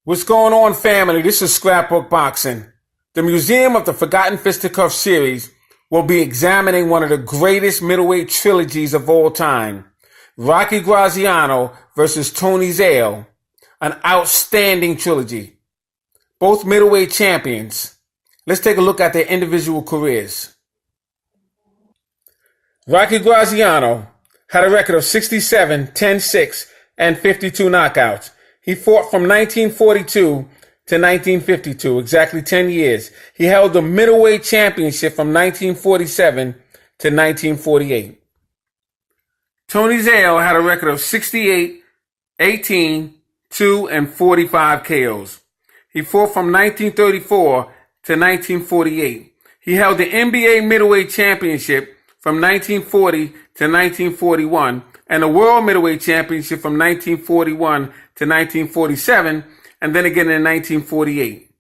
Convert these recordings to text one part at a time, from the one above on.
What's going on, family? This is Scrapbook Boxing. The Museum of the Forgotten Fisticuffs series will be examining one of the greatest middleweight trilogies of all time, Rocky Graziano versus Tony Zale, an outstanding trilogy. Both middleweight champions. Let's take a look at their individual careers. Rocky Graziano had a record of 67, 10-6, and 52 knockouts. He fought from 1942 to 1952, exactly 10 years. He held the middleweight championship from 1947 to 1948. Tony Zale had a record of 68, 18, 2, and 45 KOs. He fought from 1934 to 1948. He held the NBA middleweight championship from 1940 to 1941 and the World Middleweight Championship from 1941 to 1947, and then again in 1948.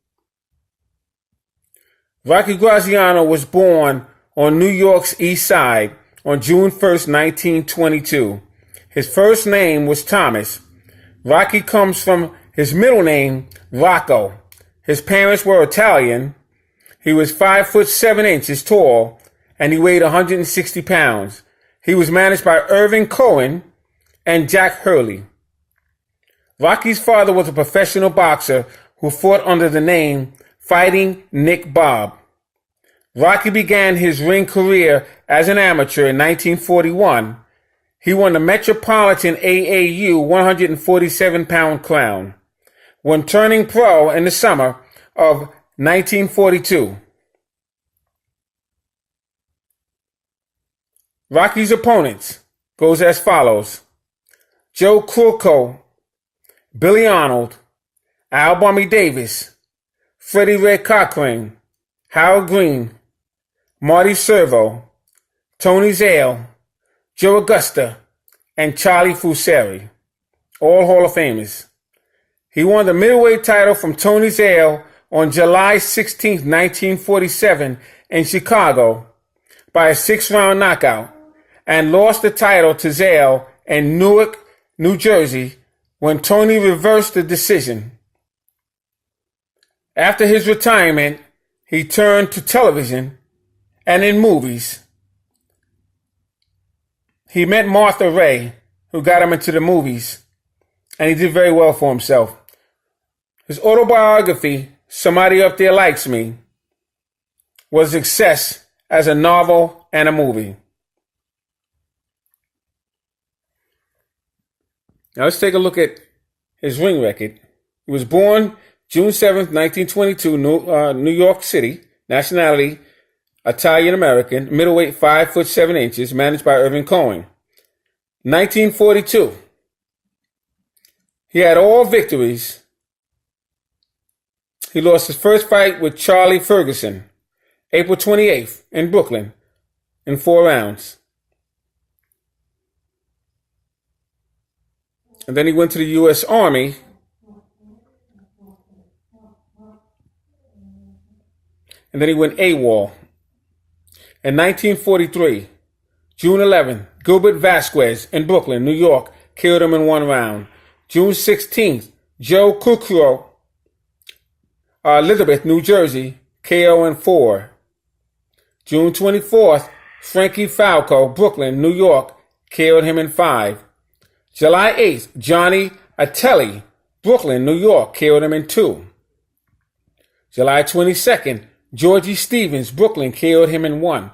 Rocky Graziano was born on New York's East Side on June 1st, 1922. His first name was Thomas. Rocky comes from his middle name, Rocco. His parents were Italian. He was 5'7" tall, and he weighed 160 pounds. He was managed by Irving Cohen and Jack Hurley. Rocky's father was a professional boxer who fought under the name Fighting Nick Bob. Rocky began his ring career as an amateur in 1941. He won the Metropolitan AAU 147-pound crown when turning pro in the summer of 1942. Rocky's opponents goes as follows: Joe Kurko, Billy Arnold, Al Bummy Davis, Freddie Red Cochrane, Howard Green, Marty Servo, Tony Zale, Joe Augusta, and Charlie Fusari, all Hall of Famers. He won the middleweight title from Tony Zale on July 16, 1947 in Chicago by a 6-round knockout, and lost the title to Zale in Newark, New Jersey, when Tony reversed the decision. After his retirement, he turned to television and in movies. He met Martha Raye, who got him into the movies, and he did very well for himself. His autobiography, Somebody Up There Likes Me, was a success as a novel and a movie. Now let's take a look at his ring record. He was born June 7th, 1922, New York City. Nationality, Italian-American. Middleweight, 5'7", managed by Irving Cohen. 1942. He had all victories. He lost his first fight with Charlie Ferguson, April 28th, in Brooklyn, in 4 rounds. And then he went to the U.S. Army. And then he went AWOL. In 1943, June 11th, Gilbert Vasquez in Brooklyn, New York, killed him in 1 round. June 16th, Joe Kukro, Elizabeth, New Jersey, KO in 4. June 24th, Frankie Falco, Brooklyn, New York, killed him in 5. July 8th, Johnny Atelli, Brooklyn, New York, killed him in 2. July 22nd, Georgie Stevens, Brooklyn, killed him in 1.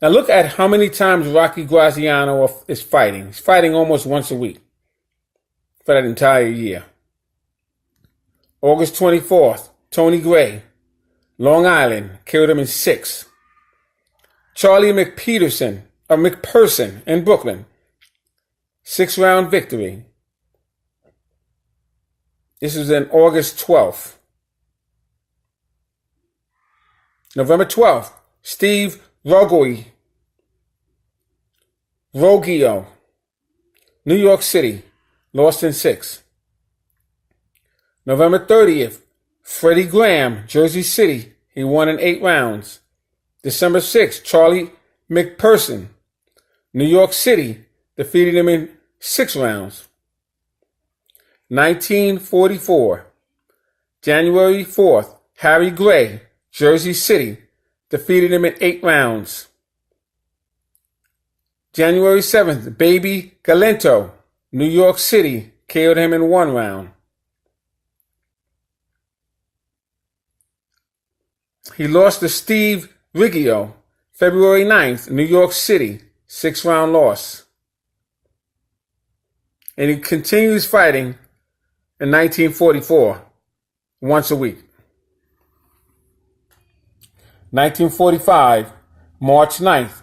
Now look at how many times Rocky Graziano is fighting. He's fighting almost once a week for that entire year. August 24th, Tony Gray, Long Island, killed him in 6. Charlie McPherson in Brooklyn, 6-round victory. This was on August 12th. November 12th, Steve Roggio, New York City, lost in 6. November 30th, Freddie Graham, Jersey City, he won in 8 rounds. December 6th, Charlie McPherson, New York City, defeated him in 6 rounds. 1944. January 4th, Harry Gray, Jersey City, defeated him in 8 rounds. January 7th, Baby Galento, New York City, KO'd him in 1 round. He lost to Steve Riggio, February 9th, New York City, 6-round loss. And he continues fighting in 1944, once a week. 1945, March 9th,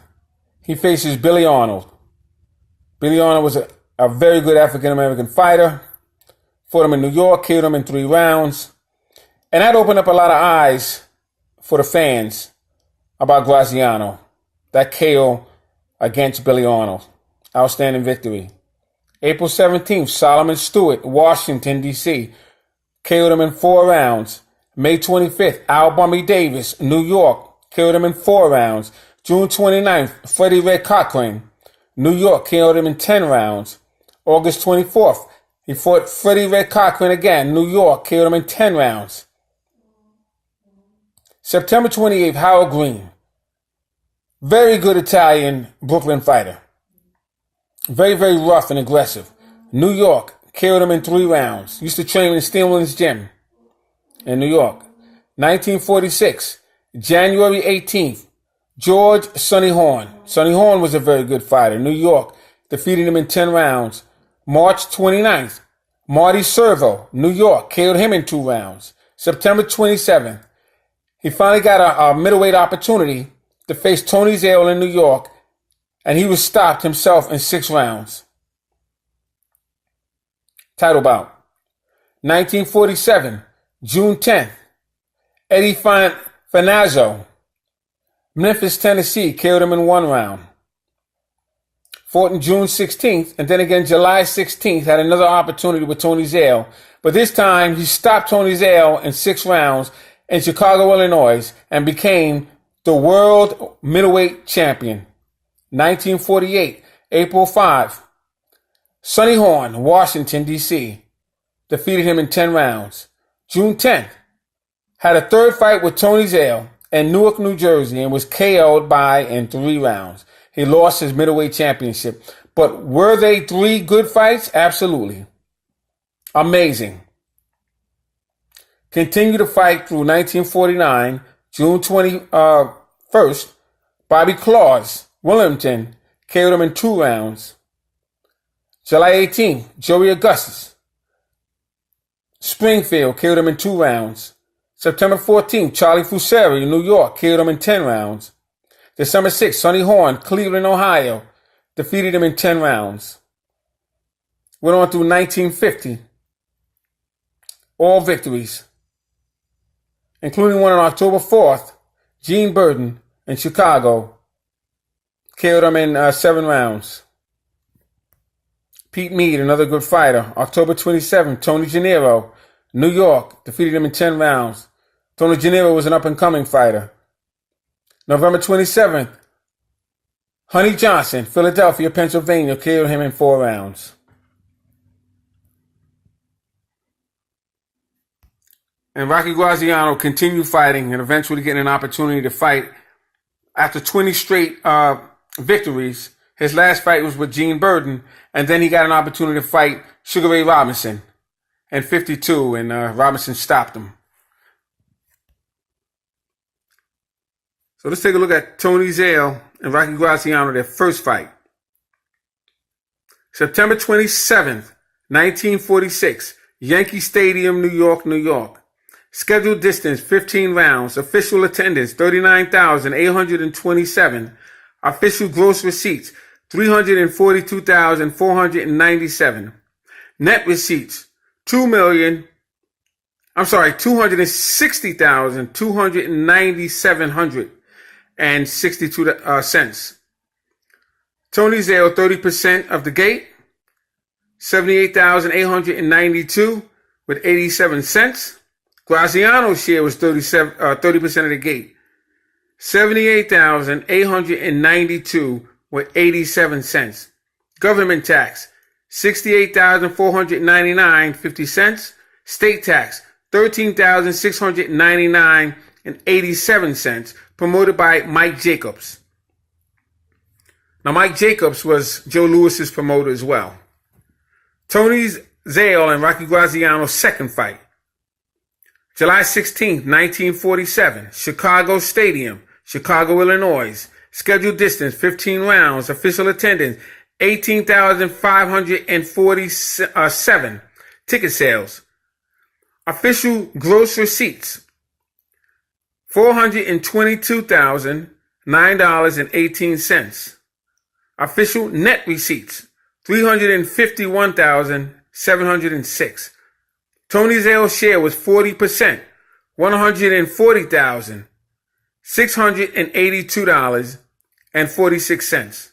he faces Billy Arnold. Billy Arnold was a very good African-American fighter. Fought him in New York, killed him in 3 rounds. And that opened up a lot of eyes for the fans about Graziano. That KO against Billy Arnold. Outstanding victory. April 17th, Solomon Stewart, Washington, D.C. KO'd him in 4 rounds. May 25th, Al Bummy Davis, New York, KO'd him in 4 rounds. June 29th, Freddie Red Cochran, New York, KO'd him in 10 rounds. August 24th, he fought Freddie Red Cochran again, New York, KO'd him in 10 rounds. September 28th, Howard Green. Very good Italian Brooklyn fighter. Very, very rough and aggressive. New York, KO'd him in 3 rounds. Used to train in Steelman's gym in New York. 1946, January 18th, George Sonny Horn. Sonny Horn was a very good fighter. New York, defeated him in 10 rounds. March 29th, Marty Servo, New York, KO'd him in 2 rounds. September 27th, he finally got a middleweight opportunity to face Tony Zale in New York, and he was stopped himself in 6 rounds. Title bout. 1947, June 10th, Eddie Fanazzo, Memphis, Tennessee, KO'd him in 1 round. Fought in June 16th, and then again July 16th, had another opportunity with Tony Zale. But this time, he stopped Tony Zale in 6 rounds in Chicago, Illinois, and became the world middleweight champion. 1948, April 5, Sonny Horn, Washington, D.C., defeated him in 10 rounds. June 10th, had a 3rd fight with Tony Zale in Newark, New Jersey, and was KO'd in 3 rounds. He lost his middleweight championship. But were they 3 good fights? Absolutely. Amazing. Continued to fight through 1949, June 21st, Bobby Claus, Wilmington, KO'd him in 2 rounds. July 18th, Joey Augustus, Springfield, KO'd him in 2 rounds. September 14th, Charlie Fusari, New York, KO'd him in 10 rounds. December 6th, Sonny Horn, Cleveland, Ohio, defeated him in 10 rounds. Went on through 1950. All victories, including one on October 4th, Gene Burton in Chicago, KO'd him in 7 rounds. Pete Meade, another good fighter, October 27th, Tony Gennaro, New York, defeated him in 10 rounds. Tony Gennaro was an up-and-coming fighter. November 27th, Honey Johnson, Philadelphia, Pennsylvania, KO'd him in 4 rounds. And Rocky Graziano continued fighting and eventually getting an opportunity to fight after 20 straight victories. His last fight was with Gene Burton, and then he got an opportunity to fight Sugar Ray Robinson in 52, and Robinson stopped him. So let's take a look at Tony Zale and Rocky Graziano, their first fight. September 27th, 1946, Yankee Stadium, New York, New York. Scheduled distance, 15 rounds. Official attendance, 39,827. Official gross receipts, 342,497. Net receipts, 260,297.62 cents. Tony Zale, 30% of the gate, 78,892 with 87 cents. Graziano's share was 30% of the gate, 78,892 with 87 cents. Government tax, 68,499.50 cents. State tax, $13,699.87, promoted by Mike Jacobs. Now, Mike Jacobs was Joe Louis's promoter as well. Tony Zale and Rocky Graziano's second fight. July 16, 1947, Chicago Stadium, Chicago, Illinois. Scheduled distance, 15 rounds. Official attendance, 18,547. Ticket sales. Official gross receipts, $422,009.18. Official net receipts, $351,706. Tony Zale's share was 40%, $140,682.46.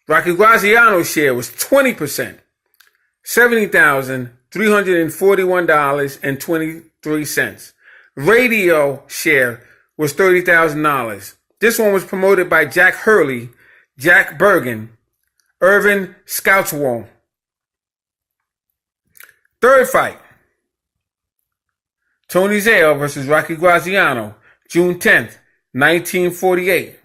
Rocky Graziano's share was 20%, $70,341.23. Radio share was $30,000. This one was promoted by Jack Hurley, Jack Bergen, Irvin Scoutswell. Third fight, Tony Zale versus Rocky Graziano, June 10th, 1948.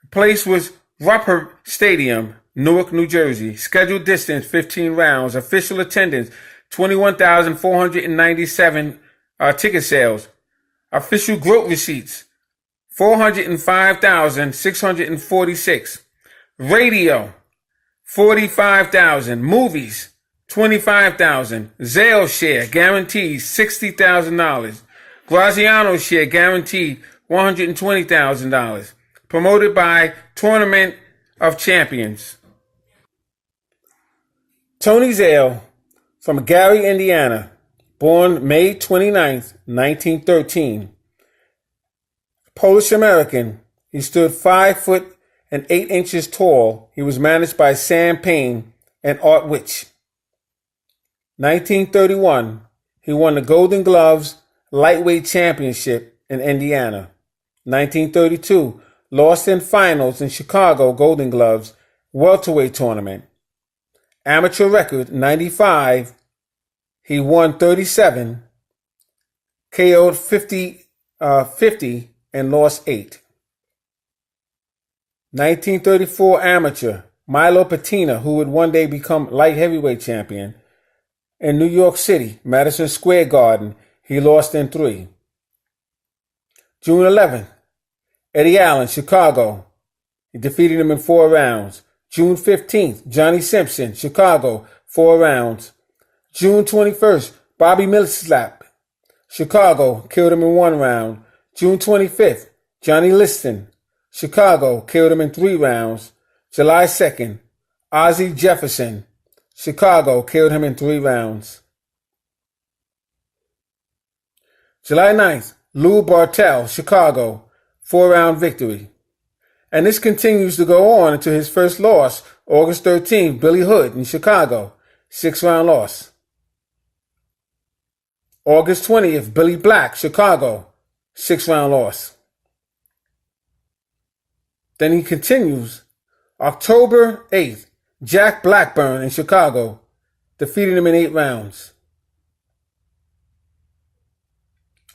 The place was Rupp Stadium, Newark, New Jersey. Scheduled distance, 15 rounds. Official attendance, 21,497 ticket sales. Official gross receipts, 405,646. Radio, 45,000. Movies, 25,000. Zale share guaranteed $60,000. Graziano share guaranteed $120,000. Promoted by Tournament of Champions. Tony Zale, from Gary, Indiana, born May 29th, 1913. Polish American. He stood 5 foot and 8 inches tall. He was managed by Sam Payne and Art Witch. 1931, he won the Golden Gloves Lightweight Championship in Indiana. 1932, lost in finals in Chicago Golden Gloves Welterweight Tournament. Amateur record, 95. He won 37, KO'd 50 and lost 8. 1934 amateur, Milo Patina, who would one day become light heavyweight champion. In New York City, Madison Square Garden, he lost in 3. June 11th, Eddie Allen, Chicago. He defeated him in 4 rounds. June 15th, Johnny Simpson, Chicago, 4 rounds. June 21st, Bobby Millsap, Chicago, killed him in 1 round. June 25th, Johnny Liston, Chicago, killed him in 3 rounds. July 2nd, Ozzie Jefferson, Chicago, killed him in 3 rounds. July 9th, Lou Bartel, Chicago, 4-round victory. And this continues to go on until his first loss, August 13th, Billy Hood in Chicago, 6-round loss. August 20th, Billy Black, Chicago, 6-round loss. Then he continues, October 8th, Jack Blackburn in Chicago, defeated him in 8 rounds.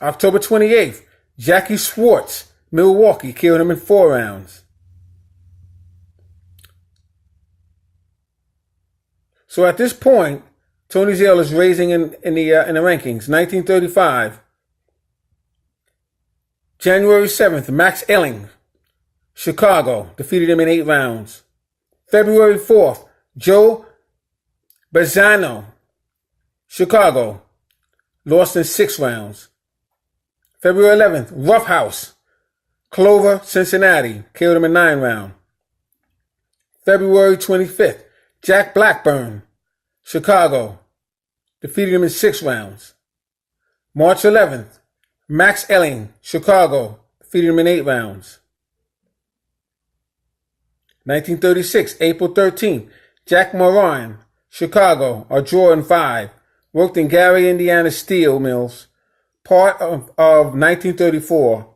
October 28th, Jackie Schwartz, Milwaukee, killed him in 4 rounds. So at this point, Tony Zale is raising in the rankings. 1935, January 7th, Max Elling, Chicago, defeated him in 8 rounds. February 4th, Joe Bazzano, Chicago, lost in 6 rounds. February 11th, Roughhouse, Clover, Cincinnati, killed him in 9 rounds. February 25th, Jack Blackburn, Chicago, defeated him in 6 rounds. March 11th, Max Elling, Chicago, defeated him in 8 rounds. 1936, April 13th, Jack Moran, Chicago, a draw in 5. Worked in Gary, Indiana steel mills, part of 1934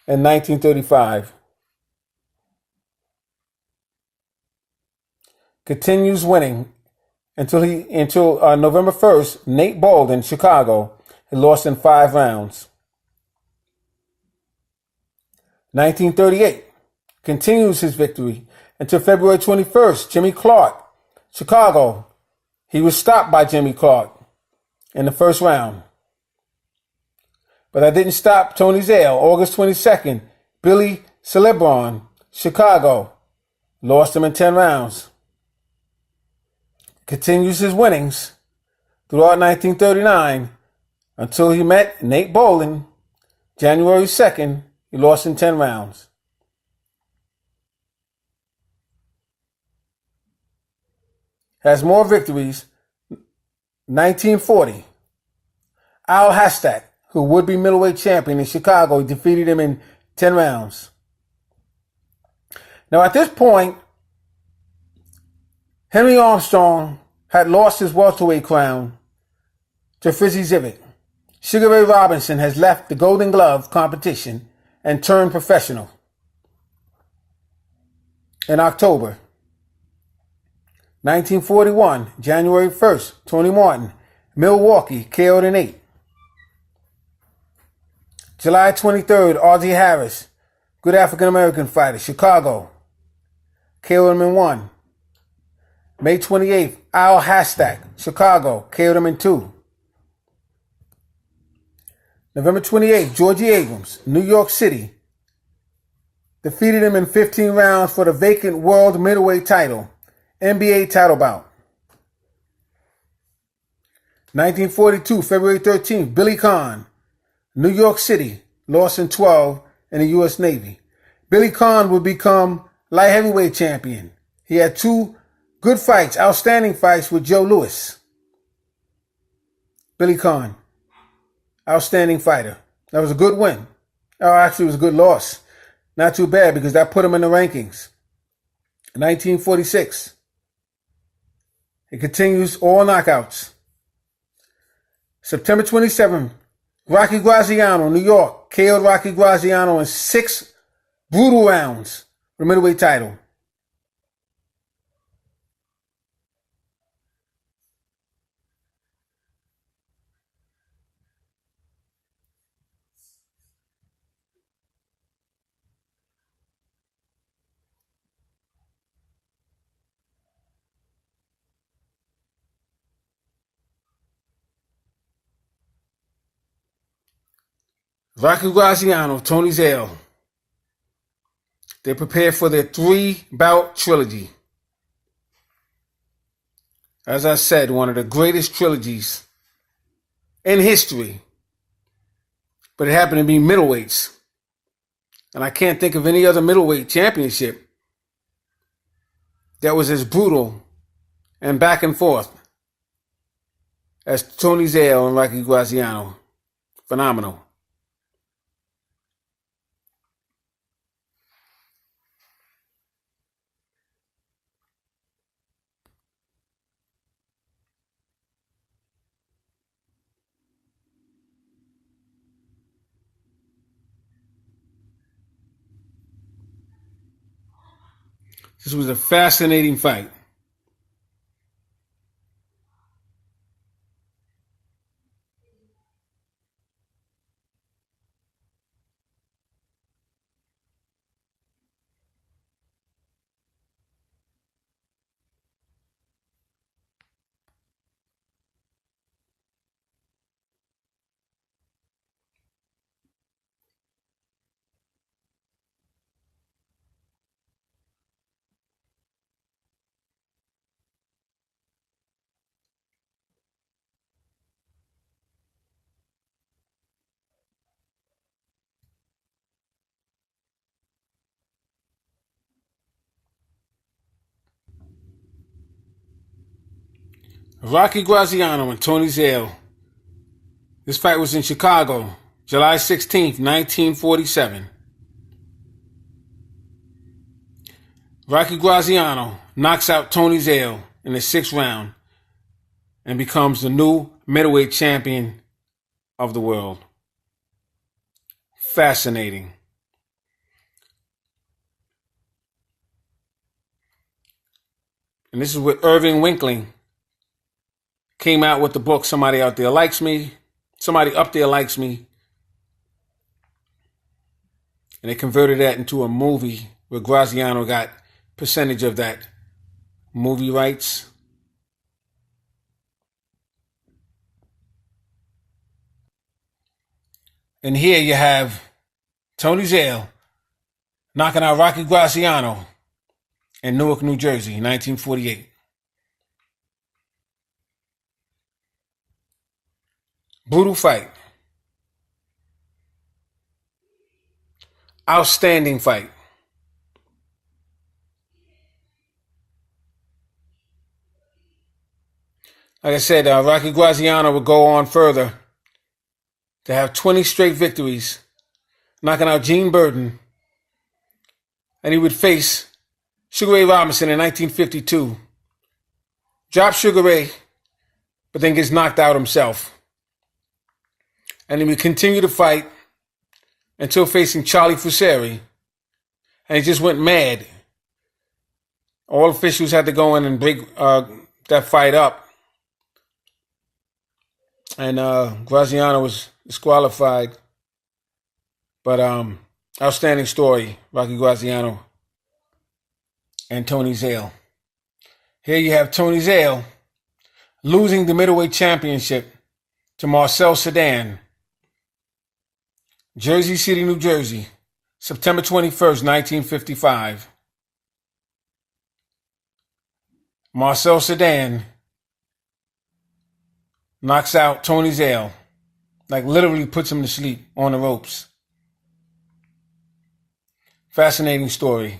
and 1935. Continues winning until November 1st, Nate Bolden, Chicago, had lost in 5 rounds. 1938 continues his victory until February 21st, Jimmy Clark, Chicago. He was stopped by Jimmy Clark in the first round. But that didn't stop Tony Zale. August 22nd, Billy Celebron, Chicago, lost him in 10 rounds. Continues his winnings throughout 1939 until he met Nate Bolden, January 2nd. He lost in 10 rounds. Has more victories. 1940, Al Hastak, who would be middleweight champion in Chicago, defeated him in 10 rounds. Now at this point, Henry Armstrong had lost his welterweight crown to Frizzy Zivit. Sugar Ray Robinson has left the Golden Glove competition and turned professional. In October 1941, January 1st, Tony Martin, Milwaukee, KO'd in 8. July 23rd, R.J. Harris, good African-American fighter, Chicago, KO'd him in 1. May 28th, Al Hastak, Chicago, KO'd him in 2. November 28th, Georgie Abrams, New York City, defeated him in 15 rounds for the vacant world middleweight title, NBA title bout. 1942, February 13th, Billy Conn, New York City, lost in 12 in the U.S. Navy. Billy Conn would become light heavyweight champion. He had 2 good fights, outstanding fights with Joe Louis. Billy Conn, outstanding fighter. That was a good win. Oh, actually, it was a good loss. Not too bad because that put him in the rankings. 1946. It continues all knockouts. September 27th, Rocky Graziano, New York, KO'd Rocky Graziano in 6 brutal rounds for the middleweight title. Rocky Graziano, Tony Zale. They prepare for their 3-bout trilogy. As I said, one of the greatest trilogies in history. But it happened to be middleweights. And I can't think of any other middleweight championship that was as brutal and back and forth as Tony Zale and Rocky Graziano. Phenomenal. This was a fascinating fight. Rocky Graziano and Tony Zale. This fight was in Chicago, July 16th, 1947. Rocky Graziano knocks out Tony Zale in the 6th round and becomes the new middleweight champion of the world. Fascinating. And this is with Irving Winkling came out with the book Somebody Out There Likes Me. Somebody Up There Likes Me. And they converted that into a movie where Graziano got percentage of that movie rights. And here you have Tony Zale knocking out Rocky Graziano in Newark, New Jersey, 1948. Brutal fight. Outstanding fight. Like I said, Rocky Graziano would go on further to have 20 straight victories, knocking out Gene Burton. And he would face Sugar Ray Robinson in 1952. Drop Sugar Ray, but then gets knocked out himself. And he would continue to fight until facing Charlie Fusari. And he just went mad. All officials had to go in and break that fight up. And Graziano was disqualified. But outstanding story, Rocky Graziano and Tony Zale. Here you have Tony Zale losing the middleweight championship to Marcel Sedan. Jersey City, New Jersey, September 21st, 1955. Marcel Sedan knocks out Tony Zale, like literally puts him to sleep on the ropes. Fascinating story.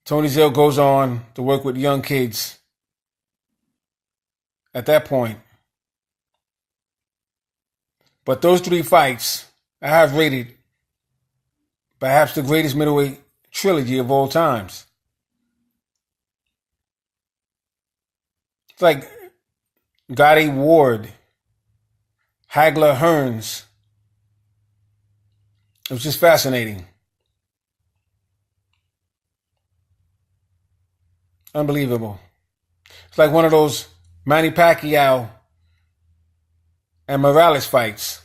Tony Zale goes on to work with young kids at that point. But those three fights, I have rated perhaps the greatest middleweight trilogy of all times. It's like Gotti Ward, Hagler Hearns. It was just fascinating. Unbelievable. It's like one of those Manny Pacquiao and Morales fights.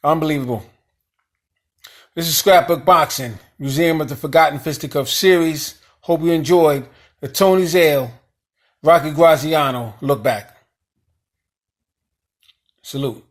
Unbelievable. This is Scrapbook Boxing, Museum of the Forgotten Fisticuffs series. Hope you enjoyed the Tony Zale, Rocky Graziano look back. Salute.